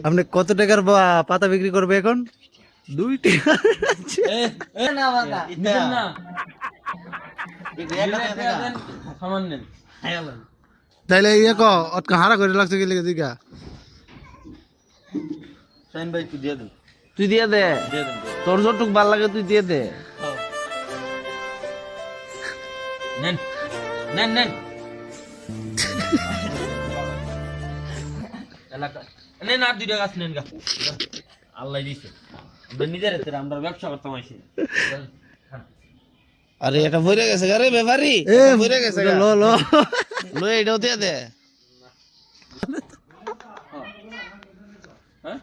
আপনি কত টাকার পাতা বিক্রি করবে এখন? 2 টাকা। তাইলে ইয়ে হারা করে লাগছে গেলে দিকা ভাই তুই দিয়ে দে, তুই দিয়ে দে, তোর যতটুক ভাল লাগে তুই দিয়ে দে। নেন নেন নেন এলাকা নেন, আর 2 টাকা গাছ নেন গা, আল্লাহ দিছে। আমরা নিজের হাতে আমরা ব্যবসা করতাম আইছি। আরে এটা ভরে গেছে রে ব্যাপারি, ভরে গেছে লো লো লো, এটাও দিয়ে দে। হ্যাঁ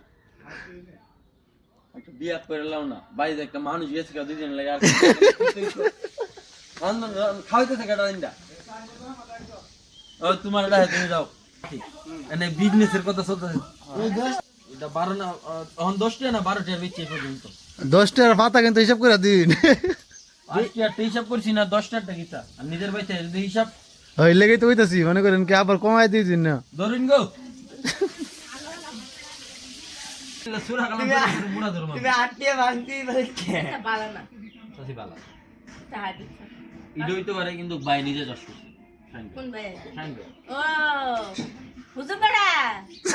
একটা বিয়া করে লাও না, বাইরে একটা মানুষ গেছে 2 দিন লাগে, আর খাওয়াইতেছে কেটা দিনটা। ও তোমার এটা তুমি যাও, এনে বিজনেসের কথা চলতেছে। এটা 12 না, এখন 10 টাকা না 12 টাকার বেচে পর্যন্ত। 10 টাকার পাতা কিন্তু হিসাব করে দিন। 8 টাকা হিসাব করছি না, 10 টাকা কিতা আর নিজের বাইতে যদি হিসাব ওই লেগেই তো হইতাছি, মনে করেন কি আবার কমাই দিয়েছেন না। ধরুন গো সুরা কালাম মুড়া ধরো তুমি 8 টাকা ভাঙতি বলছে ভালো না, সত্যি ভালো তাহাদি ইডোই তো পারে, কিন্তু বাই নিজে চাষ করছে। কোন বাই? সাঙ্গে। ও হুজুর বেটা,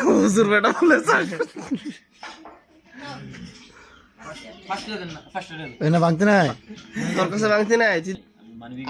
হুজুর বেটা বলে স্যার ফার্স্ট দেন না, ফার্স্ট দেন এনে ভাঙতে নাই, তোর কাছে ভাঙতি নাই। মানবি